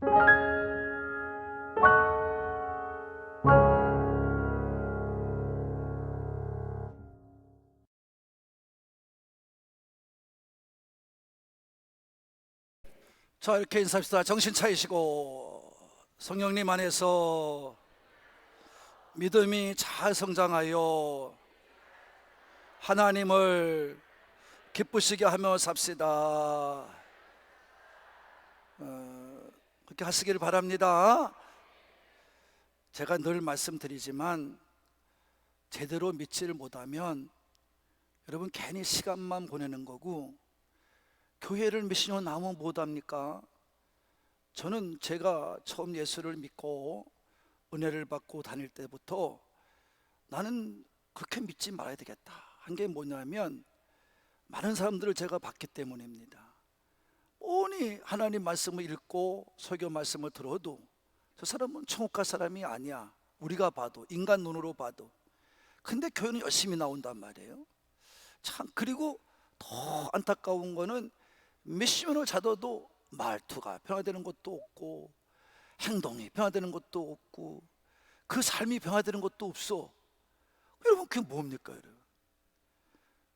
자, 이렇게 인사합시다. 정신 차리시고 성령님 안에서 믿음이 잘 성장하여 하나님을 기쁘시게 하며 삽시다. 그렇게 하시길 바랍니다. 제가 늘 말씀드리지만 제대로 믿지를 못하면 여러분 괜히 시간만 보내는 거고, 교회를 몇 년 나오면 못합니까? 저는 제가 처음 예수를 믿고 은혜를 받고 다닐 때부터 나는 그렇게 믿지 말아야 되겠다 한 게 뭐냐면, 많은 사람들을 제가 봤기 때문입니다. 뻔히 하나님 말씀을 읽고 설교 말씀을 들어도 저 사람은 천국 갈 사람이 아니야, 우리가 봐도, 인간 눈으로 봐도. 근데 교회는 열심히 나온단 말이에요. 참, 그리고 더 안타까운 거는 몇십 년을 자더도 말투가 변화되는 것도 없고, 행동이 변화되는 것도 없고, 그 삶이 변화되는 것도 없어. 여러분, 그게 뭡니까 여러분?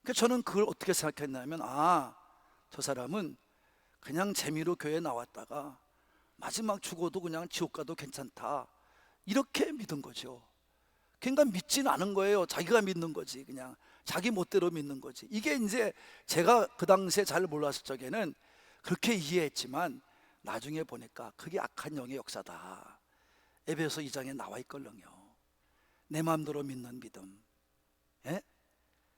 그러니까 저는 그걸 어떻게 생각했냐면, 저 사람은 그냥 재미로 교회에 나왔다가 마지막 죽어도 그냥 지옥 가도 괜찮다, 이렇게 믿은 거죠. 그러니까 믿지는 않은 거예요. 자기가 믿는 거지. 그냥 자기 멋대로 믿는 거지. 이게 이제 제가 그 당시에 잘 몰랐을 적에는 그렇게 이해했지만, 나중에 보니까 그게 악한 영의 역사다. 에베소 2장에 나와 있걸랑요. 내 마음대로 믿는 믿음. 예?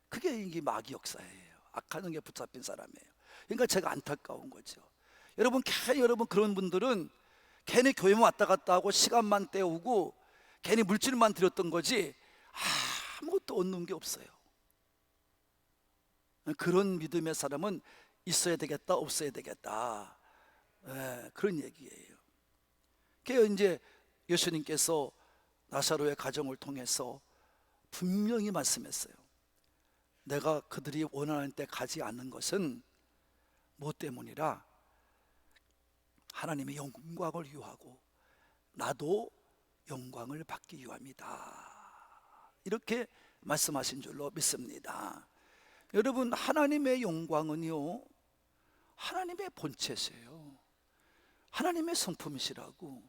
그게 이게 마귀 역사예요. 악한 영에 붙잡힌 사람이에요. 그러니까 제가 안타까운 거죠. 여러분, 여러분 그런 분들은 괜히 교회만 왔다 갔다 하고 시간만 때우고 괜히 물질만 드렸던 거지 아무것도 얻는 게 없어요. 그런 믿음의 사람은 있어야 되겠다, 없어야 되겠다, 그런 얘기예요. 그래서 이제 예수님께서 나사로의 가정을 통해서 분명히 말씀했어요. 내가 그들이 원하는 때 가지 않는 것은 뭐 때문이라? 하나님의 영광을 위하고 나도 영광을 받기 위함이다, 이렇게 말씀하신 줄로 믿습니다. 여러분, 하나님의 영광은요, 하나님의 본체세요. 하나님의 성품이시라고.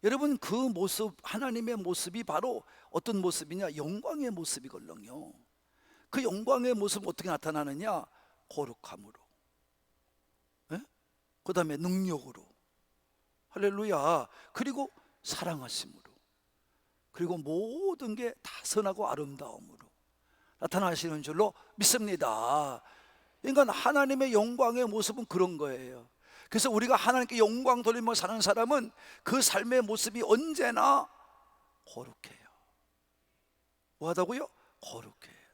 여러분, 그 모습, 하나님의 모습이 바로 어떤 모습이냐? 영광의 모습이걸랑요. 그 영광의 모습은 어떻게 나타나느냐? 거룩함으로, 그 다음에 능력으로, 할렐루야, 그리고 사랑하심으로, 그리고 모든 게 다 선하고 아름다움으로 나타나시는 줄로 믿습니다. 그러니까 하나님의 영광의 모습은 그런 거예요. 그래서 우리가 하나님께 영광 돌리며 사는 사람은 그 삶의 모습이 언제나 거룩해요. 뭐하다고요? 거룩해요.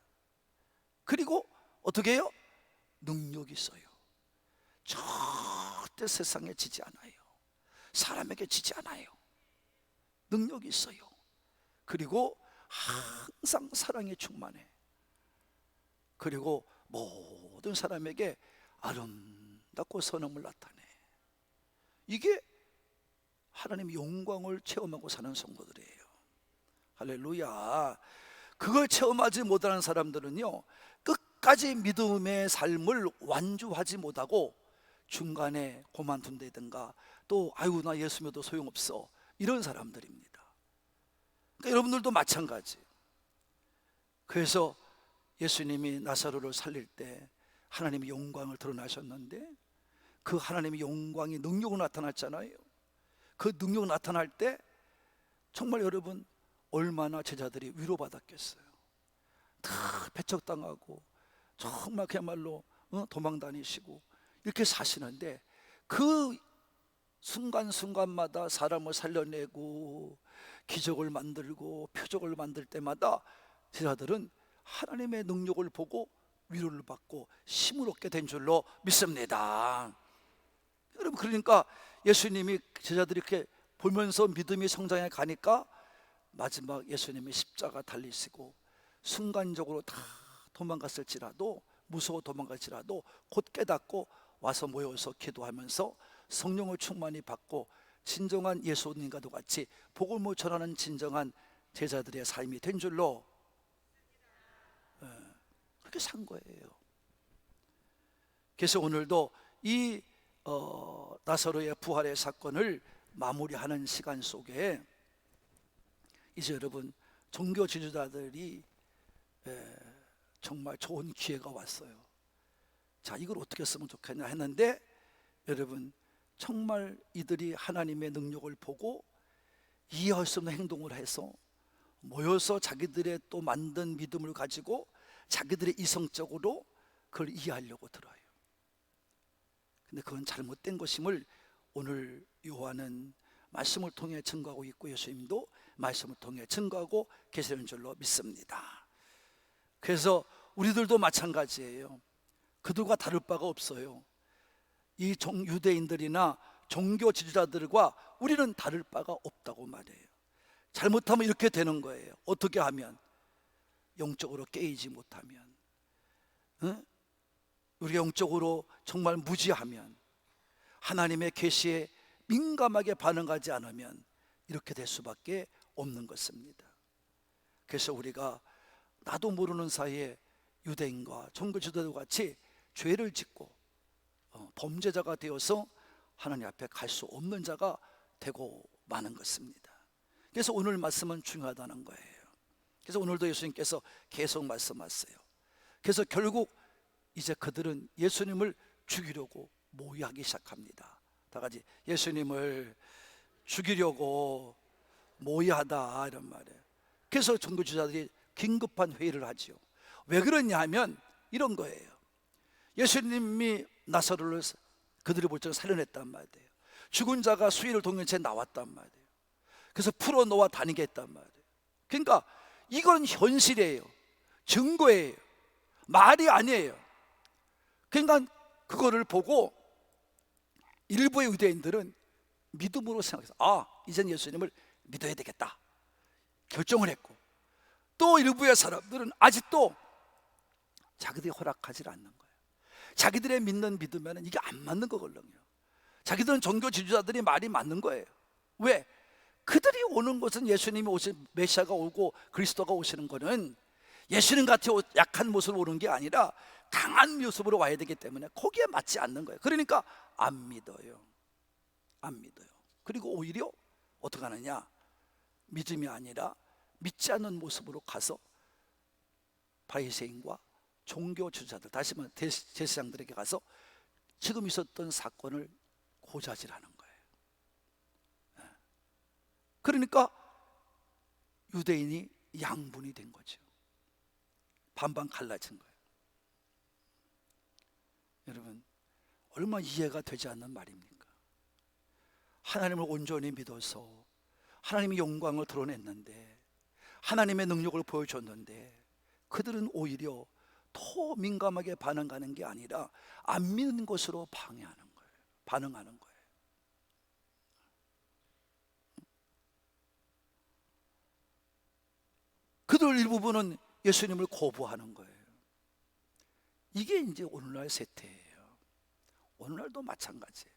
그리고 어떻게 해요? 능력이 있어요. 절대 세상에 지지 않아요. 사람에게 지지 않아요. 능력이 있어요. 그리고 항상 사랑에 충만해. 그리고 모든 사람에게 아름답고 선함을 나타내. 이게 하나님의 영광을 체험하고 사는 성도들이에요. 할렐루야. 그걸 체험하지 못하는 사람들은요, 끝까지 믿음의 삶을 완주하지 못하고 중간에 그만둔다든가, 또 아이고 나 예수 믿어도 소용없어, 이런 사람들입니다. 그러니까 여러분들도 마찬가지. 그래서 예수님이 나사로를 살릴 때 하나님의 영광을 드러나셨는데, 그 하나님의 영광이 능력으로 나타났잖아요. 그 능력 나타날 때 정말 여러분 얼마나 제자들이 위로받았겠어요. 다 배척당하고 정말 그야말로 도망다니시고 이렇게 사시는데, 그 순간순간마다 사람을 살려내고 기적을 만들고 표적을 만들 때마다 제자들은 하나님의 능력을 보고 위로를 받고 힘을 얻게 된 줄로 믿습니다. 여러분, 그러니까 예수님이 제자들이 이렇게 보면서 믿음이 성장해 가니까 마지막 예수님이 십자가 달리시고 순간적으로 다 도망갔을지라도, 무서워 도망갈지라도 곧 깨닫고 와서 모여서 기도하면서 성령을 충만히 받고 진정한 예수님과도 같이 복음을 전하는 진정한 제자들의 삶이 된 줄로 그렇게 산 거예요. 그래서 오늘도 이 나사로의 부활의 사건을 마무리하는 시간 속에 이제 여러분 종교 지도자들이 정말 좋은 기회가 왔어요. 자, 이걸 어떻게 쓰면 좋겠냐 했는데 여러분 정말 이들이 하나님의 능력을 보고 이해할 수 없는 행동을 해서 모여서 자기들의 또 만든 믿음을 가지고 자기들의 이성적으로 그걸 이해하려고 들어요. 근데 그건 잘못된 것임을 오늘 요한은 말씀을 통해 증거하고 있고 예수님도 말씀을 통해 증거하고 계시는 줄로 믿습니다. 그래서 우리들도 마찬가지예요. 그들과 다를 바가 없어요. 이 유대인들이나 종교 지도자들과 우리는 다를 바가 없다고 말해요. 잘못하면 이렇게 되는 거예요. 어떻게 하면? 영적으로 깨이지 못하면, 우리가 영적으로 정말 무지하면, 하나님의 계시에 민감하게 반응하지 않으면 이렇게 될 수밖에 없는 것입니다. 그래서 우리가 나도 모르는 사이에 유대인과 종교 지도자들과 같이 죄를 짓고 범죄자가 되어서 하나님 앞에 갈 수 없는 자가 되고 마는 것입니다. 그래서 오늘 말씀은 중요하다는 거예요. 그래서 오늘도 예수님께서 계속 말씀하세요. 그래서 결국 이제 그들은 예수님을 죽이려고 모의하기 시작합니다. 다 같이 예수님을 죽이려고 모의하다 이런 말이에요. 그래서 종교지도자들이 긴급한 회의를 하죠. 왜 그러냐 하면 이런 거예요. 예수님이 나사로를 그들이 볼 적에 살려냈단 말이에요. 죽은 자가 수일을 동안 채 나왔단 말이에요. 그래서 풀어놓아 다니게 했단 말이에요. 그러니까 이건 현실이에요. 증거예요. 말이 아니에요. 그러니까 그거를 보고 일부의 유대인들은 믿음으로 생각해서 이젠 예수님을 믿어야 되겠다 결정을 했고, 또 일부의 사람들은 아직도 자기들이 허락하지 않는 거예요. 자기들의 믿는 믿으면 이게 안 맞는 거거든요. 자기들은 종교 지도자들이 말이 맞는 거예요. 왜? 그들이 오는 것은 예수님이 오신 메시아가 오고 그리스도가 오시는 거는 예수님 같이 약한 모습으로 오는 게 아니라 강한 모습으로 와야 되기 때문에 거기에 맞지 않는 거예요. 그러니까 안 믿어요. 안 믿어요. 그리고 오히려 어떻게 하느냐, 믿음이 아니라 믿지 않는 모습으로 가서 바리새인과 종교 지도자들, 다시 말해 제사장들에게 가서 지금 있었던 사건을 고자질하는 거예요. 그러니까 유대인이 양분이 된 거죠. 반반 갈라진 거예요. 여러분, 얼마나 이해가 되지 않는 말입니까? 하나님을 온전히 믿어서 하나님의 영광을 드러냈는데, 하나님의 능력을 보여줬는데 그들은 오히려 더 민감하게 반응하는 게 아니라 안 믿는 것으로 반응하는 거예요. 그들 일부분은 예수님을 거부하는 거예요. 이게 이제 오늘날 세태예요. 오늘날도 마찬가지예요.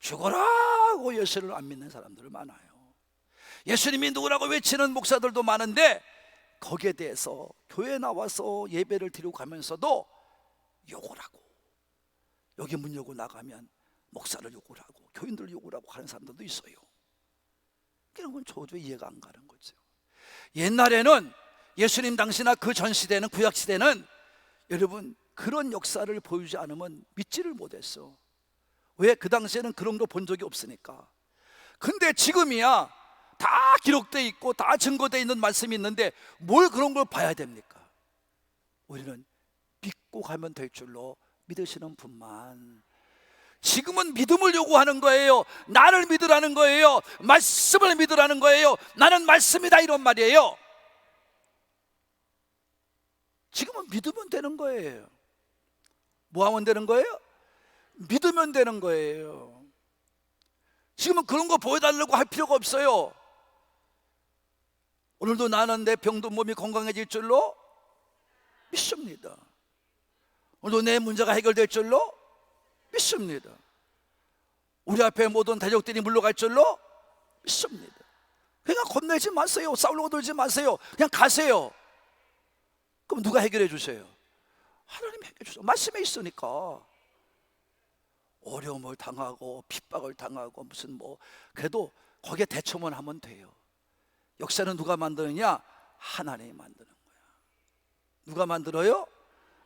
죽어라고 예수를 안 믿는 사람들 많아요. 예수님이 누구라고 외치는 목사들도 많은데 거기에 대해서 교회에 나와서 예배를 드리고 가면서도 욕을 하고, 여기 문 열고 나가면 목사를 욕을 하고 교인들 욕을 하고 하는 사람들도 있어요. 그런 건 도저히 이해가 안 가는 거죠. 옛날에는 예수님 당시나 그 전 시대는, 구약 시대는 여러분 그런 역사를 보여주지 않으면 믿지를 못했어. 왜? 그 당시에는 그런 거 본 적이 없으니까. 근데 지금이야 다 기록되어 있고 다 증거되어 있는 말씀이 있는데 뭘 그런 걸 봐야 됩니까? 우리는 믿고 가면 될 줄로 믿으시는 분만. 지금은 믿음을 요구하는 거예요. 나를 믿으라는 거예요. 말씀을 믿으라는 거예요. 나는 말씀이다 이런 말이에요. 지금은 믿으면 되는 거예요. 뭐 하면 되는 거예요? 믿으면 되는 거예요. 지금은 그런 거 보여달라고 할 필요가 없어요. 오늘도 나는 내 병든 몸이 건강해질 줄로 믿습니다. 오늘도 내 문제가 해결될 줄로 믿습니다. 우리 앞에 모든 대적들이 물러갈 줄로 믿습니다. 그러니까 겁내지 마세요. 싸우려고 들지 마세요. 그냥 가세요. 그럼 누가 해결해 주세요? 하나님이 해결해 주세요. 말씀에 있으니까. 어려움을 당하고 핍박을 당하고 무슨 그래도 거기에 대처만 하면 돼요. 역사는 누가 만드느냐? 하나님이 만드는 거야. 누가 만들어요?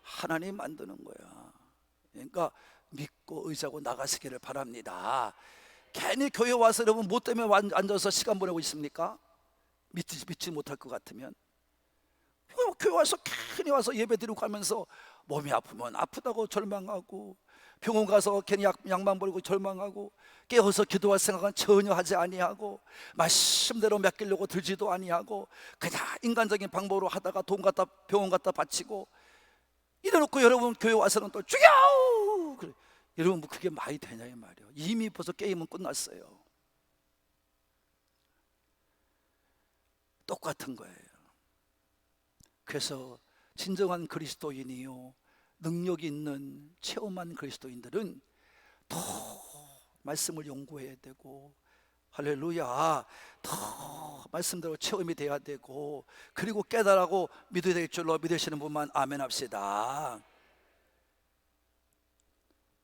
하나님이 만드는 거야. 그러니까 믿고 의지하고 나가시기를 바랍니다. 괜히 교회 와서 여러분 뭐 때문에 앉아서 시간 보내고 있습니까? 믿지 못할 것 같으면 교회 와서 괜히 와서 예배 드리고 가면서 몸이 아프면 아프다고 절망하고, 병원 가서 괜히 약만 버리고 절망하고, 깨어서 기도할 생각은 전혀 하지 아니하고, 말씀대로 맡기려고 들지도 아니하고, 그냥 인간적인 방법으로 하다가 돈 갖다 병원 갖다 바치고 이래놓고 여러분 교회 와서는 또 죽여! 그래. 여러분 뭐 그게 말이 되냐 이 말이에요. 이미 벌써 게임은 끝났어요. 똑같은 거예요. 그래서 진정한 그리스도인이요, 능력 있는 체험한 그리스도인들은 더 말씀을 연구해야 되고, 할렐루야, 더 말씀대로 체험이 돼야 되고, 그리고 깨달아고 믿어야 될 줄로 믿으시는 분만 아멘 합시다.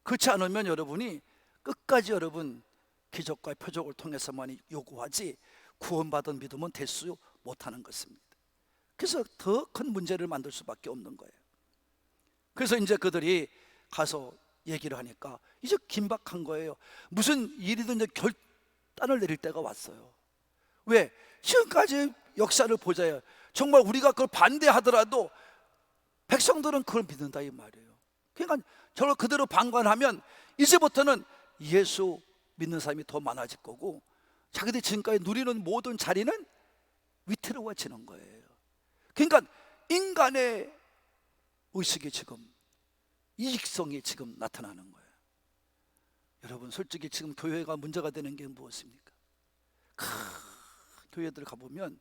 그렇지 않으면 여러분이 끝까지 여러분 기적과 표적을 통해서만 요구하지 구원받은 믿음은 될 수 못하는 것입니다. 그래서 더 큰 문제를 만들 수밖에 없는 거예요. 그래서 이제 그들이 가서 얘기를 하니까 이제 긴박한 거예요. 무슨 일이든 이제 결단을 내릴 때가 왔어요. 왜? 지금까지 역사를 보자요, 정말 우리가 그걸 반대하더라도 백성들은 그걸 믿는다 이 말이에요. 그러니까 저를 그대로 방관하면 이제부터는 예수 믿는 사람이 더 많아질 거고, 자기들이 지금까지 누리는 모든 자리는 위태로워지는 거예요. 그러니까 인간의 의식이 지금, 이익성이 지금 나타나는 거예요. 여러분 솔직히 지금 교회가 문제가 되는 게 무엇입니까? 교회들 가보면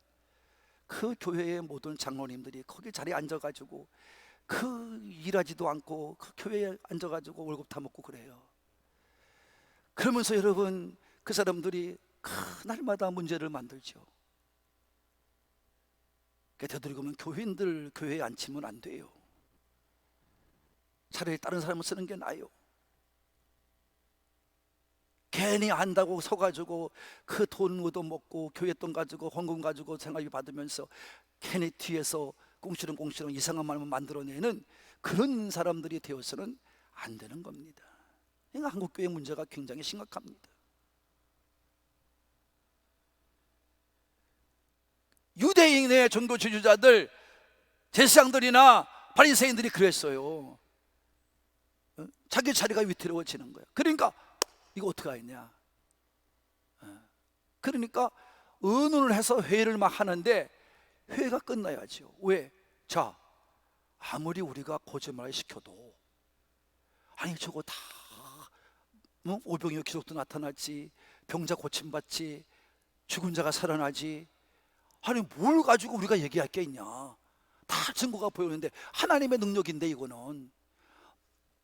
그 교회의 모든 장로님들이 거기 자리에 앉아가지고 일하지도 않고 그 교회에 앉아가지고 월급 다 먹고 그래요. 그러면서 여러분 그 사람들이 날마다 문제를 만들죠. 되도록이면 교인들 교회에 앉히면 안 돼요. 차라리 다른 사람을 쓰는 게 나아요. 괜히 안다고 서가지고 그 돈 얻어먹고 교회 돈 가지고 헌금 가지고 생활비 받으면서 괜히 뒤에서 꽁시렁꽁시렁 이상한 말만 만들어내는 그런 사람들이 되어서는 안 되는 겁니다. 그러니까 한국교회 문제가 굉장히 심각합니다. 유대인의 종교 지주자들, 제사장들이나 바리새인들이 그랬어요. 자기 자리가 위태로워지는 거예요. 그러니까 이거 어떻게 하겠냐. 그러니까 의논을 해서 회의를 막 하는데 회의가 끝나야죠. 왜? 자, 아무리 우리가 거짓말을 시켜도, 아니 저거 다 오병이어 기록도 나타났지, 병자 고침받지, 죽은 자가 살아나지, 아니 뭘 가지고 우리가 얘기할 게 있냐. 다 증거가 보이는데, 하나님의 능력인데 이거는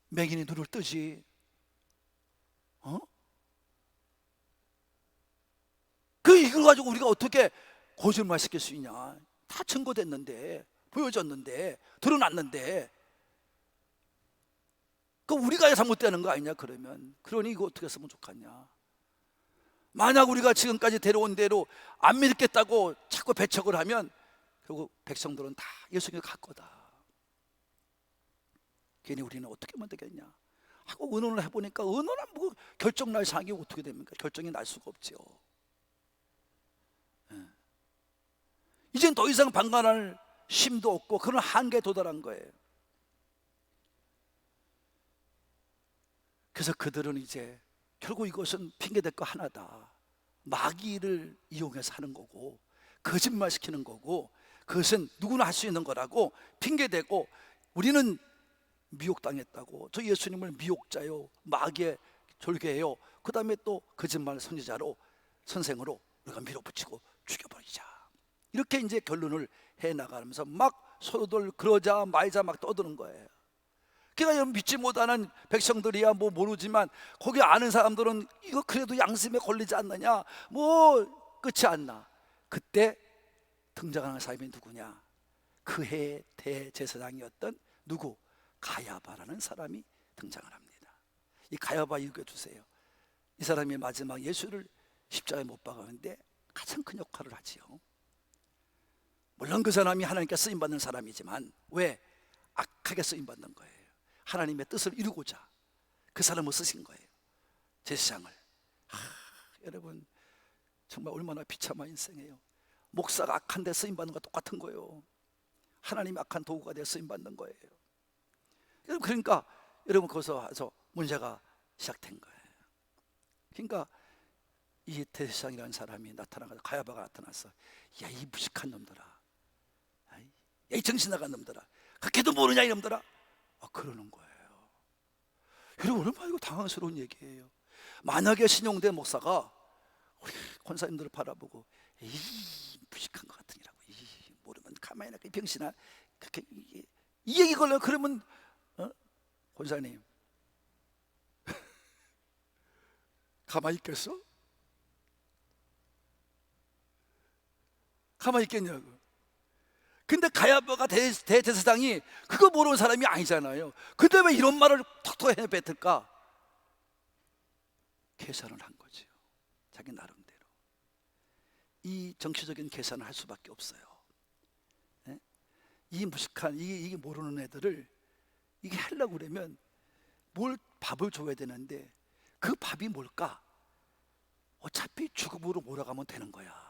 맹인이 눈을 뜨지. 이걸 가지고 우리가 어떻게 거짓말 시킬 수 있냐. 다 증거됐는데, 보여졌는데, 드러났는데, 우리가 잘못되는 거 아니냐 그러면. 그러니 이거 어떻게 했으면 좋겠냐. 만약 우리가 지금까지 데려온 대로 안 믿겠다고 자꾸 배척을 하면 결국 백성들은 다 예수님께 갈 거다. 괜히 우리는 어떻게 하면 되겠냐 하고 의논을 해보니까, 의논은 뭐 결정 날 상황이 어떻게 됩니까? 결정이 날 수가 없죠. 이젠 더 이상 방관할 힘도 없고 그런 한계에 도달한 거예요. 그래서 그들은 이제 결국 이것은 핑계댈 거 하나다. 마귀를 이용해서 하는 거고, 거짓말 시키는 거고, 그것은 누구나 할 수 있는 거라고 핑계대고, 우리는 미혹당했다고, 저 예수님을 미혹자요, 마귀의 졸개예요, 그 다음에 또 거짓말 선지자로, 선생으로 우리가 밀어붙이고 죽여버리자, 이렇게 이제 결론을 해나가면서 막 서로들 그러자 말자 막 떠드는 거예요. 그러니까 믿지 못하는 백성들이야 뭐 모르지만 거기 아는 사람들은 이거 그래도 양심에 걸리지 않느냐, 뭐 끝이 안 나. 그때 등장하는 사람이 누구냐? 그 해의 대제사장이었던 누구? 가야바라는 사람이 등장을 합니다. 이 가야바 읽어주세요. 이 사람이 마지막 예수를 십자가에 못 박았는데 가장 큰 역할을 하지요. 물론 그 사람이 하나님께 쓰임받는 사람이지만 왜? 악하게 쓰임받는 거예요. 하나님의 뜻을 이루고자 그 사람을 쓰신 거예요, 제사장을. 여러분 정말 얼마나 비참한 인생이에요. 목사가 악한 데 쓰임받는 거 똑같은 거예요. 하나님이 악한 도구가 돼 쓰임받는 거예요. 여러분 그러니까 여러분 거기서 와서 문제가 시작된 거예요. 그러니까 이 대제사장이라는 사람이 나타나서 가야바가 나타났어. 야, 이 무식한 놈들아, 야, 이 정신 나간 놈들아, 그렇게도 모르냐 이놈들아. 그러는 거예요. 여러분 얼마나 이거 당황스러운 얘기예요. 만약에 신용된 목사가 우리 권사님들을 바라보고 이 무식한 것 같으니라고, 모르면 가만히 있나 이 병신아, 그렇게 이 얘기 걸려 그러면 권사님 가만히 있겠어? 가만히 있겠냐고. 근데 가야바가 대제사장이 그거 모르는 사람이 아니잖아요. 근데 왜 이런 말을 톡톡 해뱉을까? 계산을 한 거죠, 자기 나름대로. 이 정치적인 계산을 할 수밖에 없어요. 네? 이 무식한 이게 모르는 애들을 이게 하려고 그러면 뭘 밥을 줘야 되는데 그 밥이 뭘까? 어차피 죽음으로 몰아가면 되는 거야.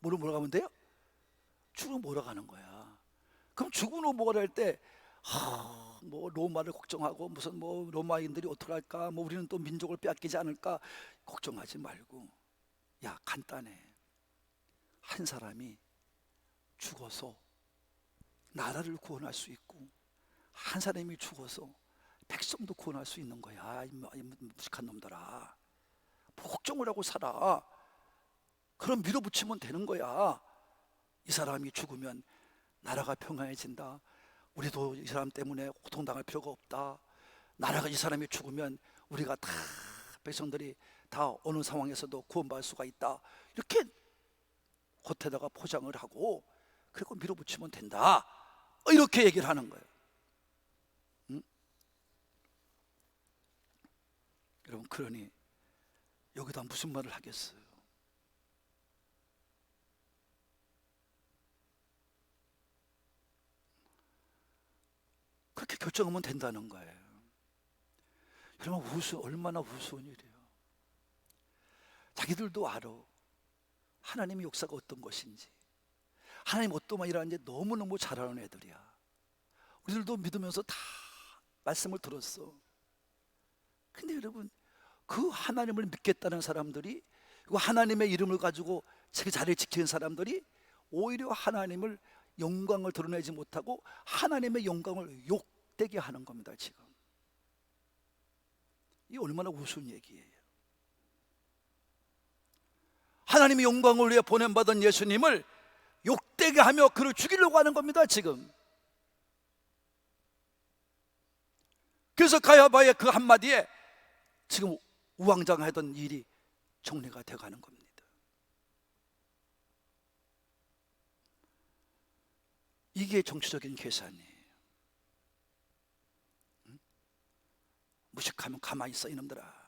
뭐로 몰아가면 돼요? 죽음으로 몰아가는 거야. 그럼 죽음으로 몰아갈 때 뭐 로마를 걱정하고 무슨 뭐 로마인들이 어떻게 할까, 뭐 우리는 또 민족을 빼앗기지 않을까 걱정하지 말고, 야 간단해. 한 사람이 죽어서 나라를 구원할 수 있고 한 사람이 죽어서 백성도 구원할 수 있는 거야. 이 무식한 놈들아, 뭐 걱정을 하고 살아. 그럼 밀어붙이면 되는 거야. 이 사람이 죽으면 나라가 평안해진다. 우리도 이 사람 때문에 고통당할 필요가 없다. 나라가 이 사람이 죽으면 우리가 다 백성들이 다 어느 상황에서도 구원받을 수가 있다. 이렇게 겉에다가 포장을 하고 그리고 밀어붙이면 된다. 이렇게 얘기를 하는 거예요. 응? 여러분 그러니 여기다 무슨 말을 하겠어요? 그렇게 결정하면 된다는 거예요. 여러분 얼마나 우스운 일이에요. 자기들도 알아. 하나님의 역사가 어떤 것인지, 하나님 어떤 말이라는지 너무너무 잘 아는 애들이야. 우리들도 믿으면서 다 말씀을 들었어. 근데 여러분 그 하나님을 믿겠다는 사람들이, 그 하나님의 이름을 가지고 자기 자리를 지키는 사람들이 오히려 하나님을 영광을 드러내지 못하고 하나님의 영광을 욕되게 하는 겁니다. 지금 이 얼마나 우스운 얘기예요. 하나님의 영광을 위해 보냄받은 예수님을 욕되게 하며 그를 죽이려고 하는 겁니다. 지금 그래서 가야바의 그 한마디에 지금 우왕좌왕하던 일이 정리가 되어가는 겁니다. 이게 정치적인 계산이에요. 무식하면 가만히 있어 이놈들아.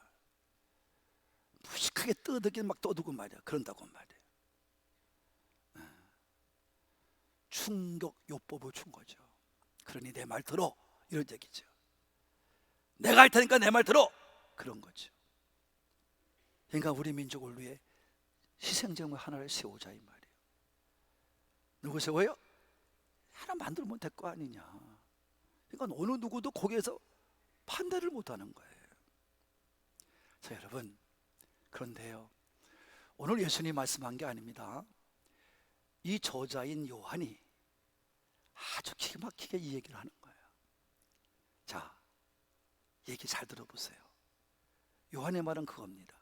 무식하게 떠들긴 막 떠들고 말이야. 그런다고 말이야. 충격 요법을 준 거죠. 그러니 내 말 들어, 이런 얘기죠. 내가 할 테니까 내 말 들어, 그런 거죠. 그러니까 우리 민족을 위해 희생제물 하나를 세우자 이 말이에요. 누구 세워요? 하나 만들면 될 거 아니냐. 그러니까 어느 누구도 거기에서 판단을 못하는 거예요. 자 여러분, 그런데요, 오늘 예수님이 말씀한 게 아닙니다. 이 저자인 요한이 아주 기가 막히게 이 얘기를 하는 거예요. 자, 얘기 잘 들어보세요. 요한의 말은 그겁니다.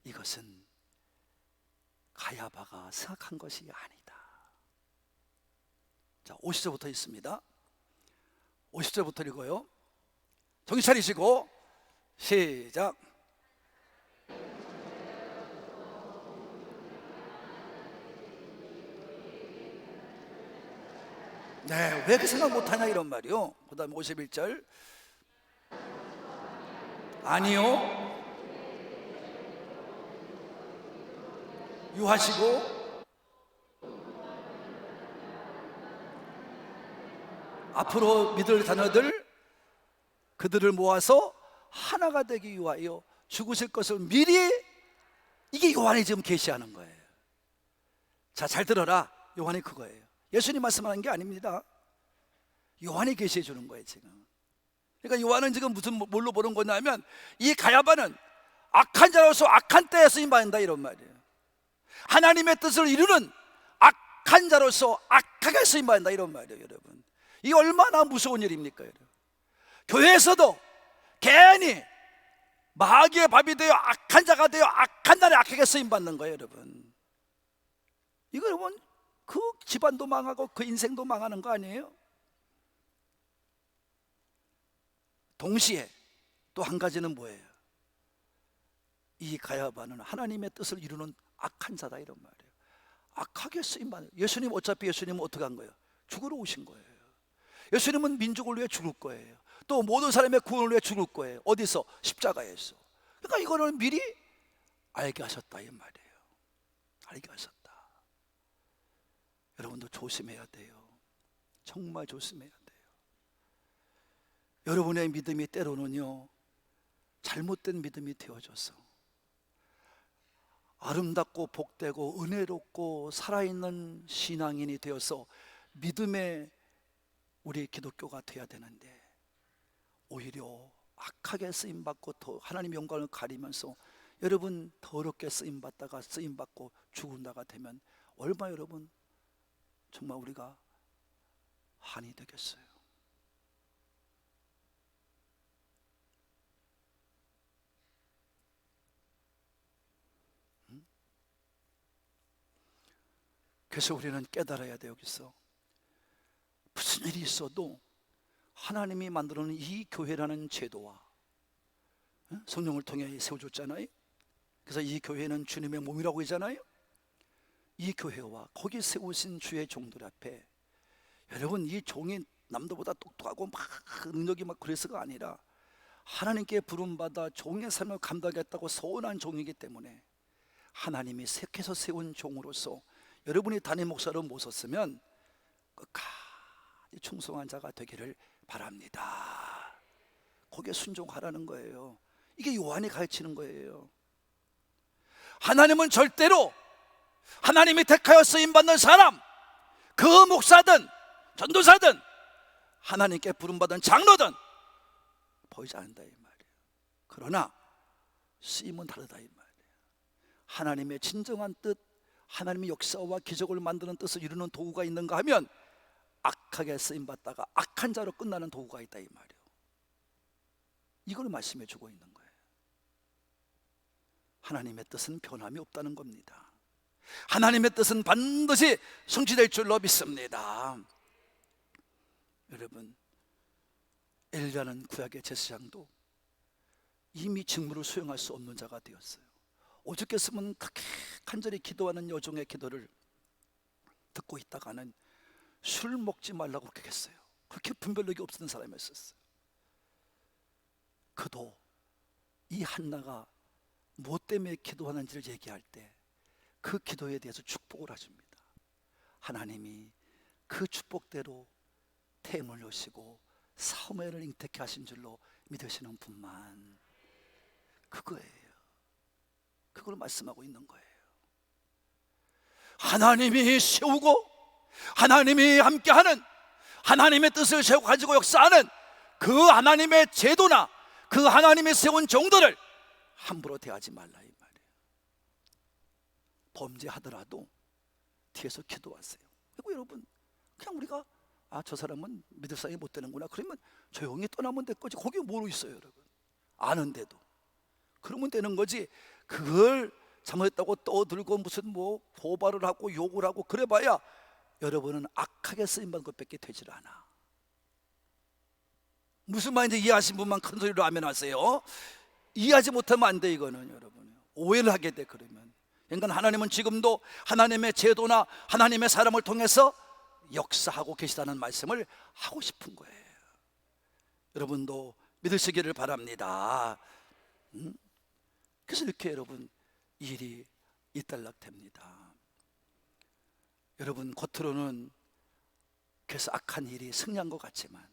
이것은 가야바가 생각한 것이 아니다. 자, 50절부터 있습니다. 50절부터 읽어요. 정신 차리시고 시작. 네, 왜 그 생각 못하냐 이런 말이요. 그 다음에 51절. 아니요, 유하시고 앞으로 믿을 자녀들 그들을 모아서 하나가 되기 위하여 죽으실 것을 미리, 이게 요한이 지금 계시하는 거예요. 자, 잘 들어라. 요한이 그거예요. 예수님 말씀하는 게 아닙니다. 요한이 계시해 주는 거예요 지금. 그러니까 요한은 지금 무슨 뭘로 보는 거냐면, 이 가야바는 악한 자로서 악한 때에 쓰임받는다 이런 말이에요. 하나님의 뜻을 이루는 악한 자로서 악하게 쓰임받는다 이런 말이에요. 여러분, 이게 얼마나 무서운 일입니까? 여러분, 교회에서도 괜히 마귀의 밥이 되어 악한 자가 되어 악한 날에 악하게 쓰임받는 거예요. 여러분, 이거 여러분, 그 집안도 망하고 그 인생도 망하는 거 아니에요? 동시에 또 한 가지는 뭐예요? 이 가야바는 하나님의 뜻을 이루는 악한 자다 이런 말이에요. 악하게 쓰임받는. 예수님, 어차피 예수님은 어떻게 한 거예요? 죽으러 오신 거예요. 예수님은 민족을 위해 죽을 거예요. 또 모든 사람의 구원을 위해 죽을 거예요. 어디서? 십자가에서. 그러니까 이거를 미리 알게 하셨다 이 말이에요. 알게 하셨다. 여러분도 조심해야 돼요. 정말 조심해야 돼요. 여러분의 믿음이 때로는요, 잘못된 믿음이 되어져서 아름답고 복되고 은혜롭고 살아있는 신앙인이 되어서 믿음의 우리 기독교가 돼야 되는데, 오히려 악하게 쓰임받고 더 하나님의 영광을 가리면서 여러분 더럽게 쓰임받다가 쓰임받고 죽은다가 되면 얼마나 여러분 정말 우리가 한이 되겠어요. 그래서 우리는 깨달아야 돼요. 여기서 무슨 일이 있어도 하나님이 만들어놓은 이 교회라는 제도와 성령을 통해 세워줬잖아요. 그래서 이 교회는 주님의 몸이라고 하잖아요. 이 교회와 거기 세우신 주의 종들 앞에, 여러분 이 종이 남들보다 똑똑하고 막 능력이 막 그래서가 아니라 하나님께 부름받아 종의 삶을 감당하겠다고 서운한 종이기 때문에 하나님이 색해서 세운 종으로서 여러분이 담임 목사로 모셨으면 끝까지 충성한 자가 되기를 바랍니다. 거기에 순종하라는 거예요. 이게 요한이 가르치는 거예요. 하나님은 절대로 하나님이 택하여 쓰임받는 사람, 그 목사든 전도사든 하나님께 부름받은 장로든 보이지 않는다 이 말이에요. 그러나 쓰임은 다르다 이 말이에요. 하나님의 진정한 뜻, 하나님의 역사와 기적을 만드는 뜻을 이루는 도구가 있는가 하면 악하게 쓰임받다가 악한 자로 끝나는 도구가 있다 이 말이에요. 이걸 말씀해 주고 있는 거예요. 하나님의 뜻은 변함이 없다는 겁니다. 하나님의 뜻은 반드시 성취될 줄로 믿습니다. 여러분, 엘리야는 구약의 제사장도 이미 직무를 수행할 수 없는 자가 되었어요. 오죽했으면 그렇게 간절히 기도하는 여종의 기도를 듣고 있다가는 술 먹지 말라고 그렇게 했어요. 그렇게 분별력이 없었던 사람이었어요. 그도 이 한나가 무엇 때문에 기도하는지를 얘기할 때 그 기도에 대해서 축복을 해줍니다. 하나님이 그 축복대로 태음을 여시고 사무엘을 잉태케 하신 줄로 믿으시는 분만, 그거예요. 그걸 말씀하고 있는 거예요. 하나님이 세우고 하나님이 함께하는 하나님의 뜻을 세우고 가지고 역사하는 그 하나님의 제도나 그 하나님이 세운 종들을 함부로 대하지 말라 이 말이에요. 범죄하더라도 뒤에서 기도하세요. 그리고 여러분, 그냥 우리가 저 사람은 믿을 사람이 못 되는구나 그러면 조용히 떠나면 될 거지. 거기 뭐로 있어요 여러분? 아는데도. 그러면 되는 거지. 그걸 잘못했다고 떠들고 무슨 뭐 고발을 하고 욕을 하고 그래봐야 여러분은 악하게 쓰임받은 것밖에 되질 않아. 무슨 말인지 이해하신 분만 큰 소리로 아멘 하세요. 이해하지 못하면 안 돼. 이거는 여러분 오해를 하게 돼. 그러면 그러니까 하나님은 지금도 하나님의 제도나 하나님의 사람을 통해서 역사하고 계시다는 말씀을 하고 싶은 거예요. 여러분도 믿으시기를 바랍니다. 그래서 이렇게 여러분 일이 일단락됩니다. 여러분 겉으로는 그래서 악한 일이 승리한 것 같지만,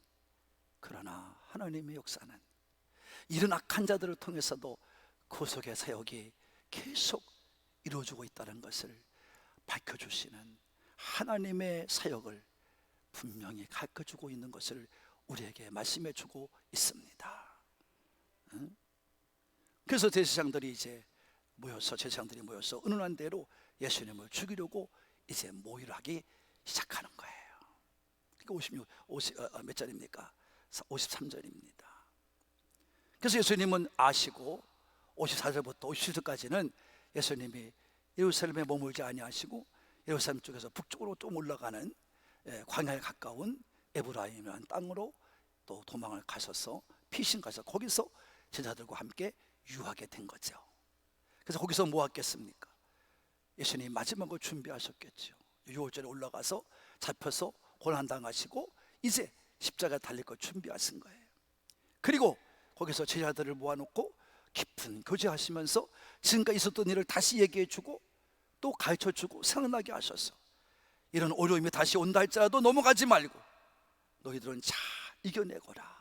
그러나 하나님의 역사는 이런 악한 자들을 통해서도 구속의 사역이 계속 이루어지고 있다는 것을 밝혀주시는 하나님의 사역을 분명히 가르쳐주고 있는 것을 우리에게 말씀해주고 있습니다. 그래서 제사장들이 제사장들이 모여서 은은한 대로 예수님을 죽이려고 이제 모의를 하기 시작하는 거예요. 그러니까 몇 절입니까? 53절입니다. 그래서 예수님은 아시고 54절부터 57절까지는 예수님이 예루살렘에 머물지 아니하시고 예루살렘 쪽에서 북쪽으로 좀 올라가는 광야에 가까운 에브라임이라는 땅으로 또 도망을 가셔서 피신 가서 거기서 제자들과 함께 유하게 된 거죠. 그래서 거기서 뭐 하겠습니까? 예수님이 마지막을 준비하셨겠죠. 6월절에 올라가서 잡혀서 고난당하시고 이제 십자가에 달릴 걸 준비하신 거예요. 그리고 거기서 제자들을 모아놓고 깊은 교제하시면서 지금까지 있었던 일을 다시 얘기해주고 또 가르쳐주고 생각나게 하셔서 이런 어려움이 다시 온다 할지라도 넘어가지 말고 너희들은 잘 이겨내거라.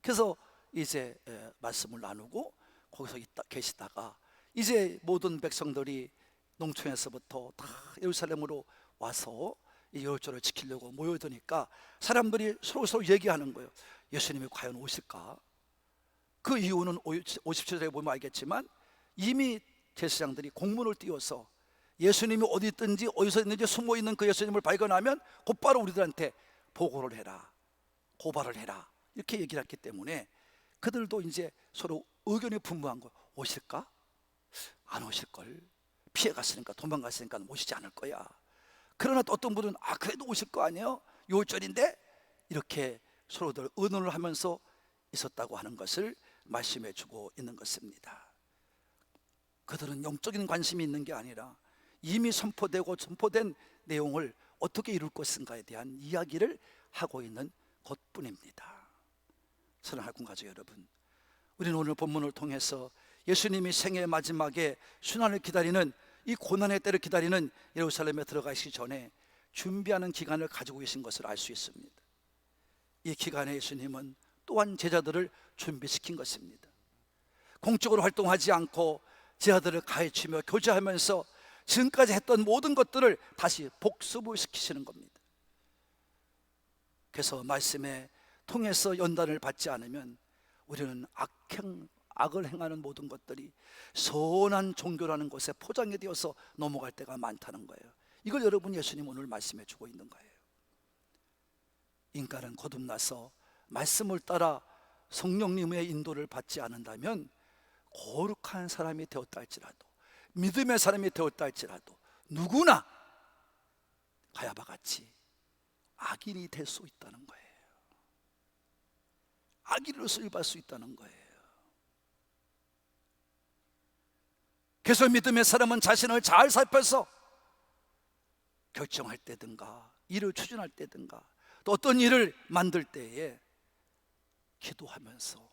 그래서 이제 말씀을 나누고 거기서 계시다가 이제 모든 백성들이 농촌에서부터 다 예루살렘으로 와서 이 열조를 지키려고 모여드니까 사람들이 서로 얘기하는 거예요. 예수님이 과연 오실까? 그 이유는 57절에 보면 알겠지만 이미 제사장들이 공문을 띄워서 예수님이 어디 있든지 어디서 있는지 숨어있는 그 예수님을 발견하면 곧바로 우리들한테 보고를 해라, 고발을 해라, 이렇게 얘기를 했기 때문에 그들도 이제 서로 의견이 분분한 거예요. 오실까? 안 오실걸. 피해갔으니까, 도망갔으니까 오시지 않을 거야. 그러나 또 어떤 분은 그래도 오실 거 아니에요? 6월절인데? 이렇게 서로들 의논을 하면서 있었다고 하는 것을 말씀해 주고 있는 것입니다. 그들은 영적인 관심이 있는 게 아니라 이미 선포된 내용을 어떻게 이룰 것인가에 대한 이야기를 하고 있는 것뿐입니다. 사랑하는 가족 여러분, 우리는 오늘 본문을 통해서 예수님이 생애 마지막에 순환을 기다리는 이 고난의 때를 기다리는 예루살렘에 들어가시기 전에 준비하는 기간을 가지고 계신 것을 알 수 있습니다. 이 기간에 예수님은 또한 제자들을 준비시킨 것입니다. 공적으로 활동하지 않고 제자들을 가르치며 교제하면서 지금까지 했던 모든 것들을 다시 복습을 시키시는 겁니다. 그래서 말씀에 통해서 연단을 받지 않으면 우리는 악을 행하는 모든 것들이 선한 종교라는 것에 포장이 되어서 넘어갈 때가 많다는 거예요. 이걸 여러분 예수님 오늘 말씀해 주고 있는 거예요. 인간은 거듭나서 말씀을 따라 성령님의 인도를 받지 않는다면 거룩한 사람이 되었다 할지라도, 믿음의 사람이 되었다 할지라도 누구나 가야바 같이 악인이 될 수 있다는 거예요. 악인으로 쓰임받을 수 있다는 거예요. 그래서 믿음의 사람은 자신을 잘 살펴서 결정할 때든가 일을 추진할 때든가 또 어떤 일을 만들 때에 기도하면서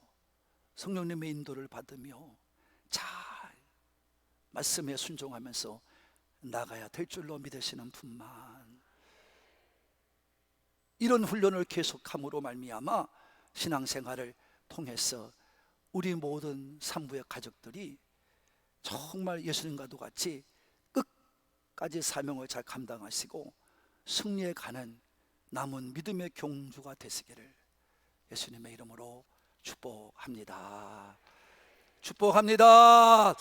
성령님의 인도를 받으며 잘 말씀에 순종하면서 나가야 될 줄로 믿으시는 분만, 이런 훈련을 계속함으로 말미암아 신앙생활을 통해서 우리 모든 산부의 가족들이 정말 예수님과도 같이 끝까지 사명을 잘 감당하시고 승리에 가는 남은 믿음의 경주가 되시기를 예수님의 이름으로 축복합니다. 축복합니다.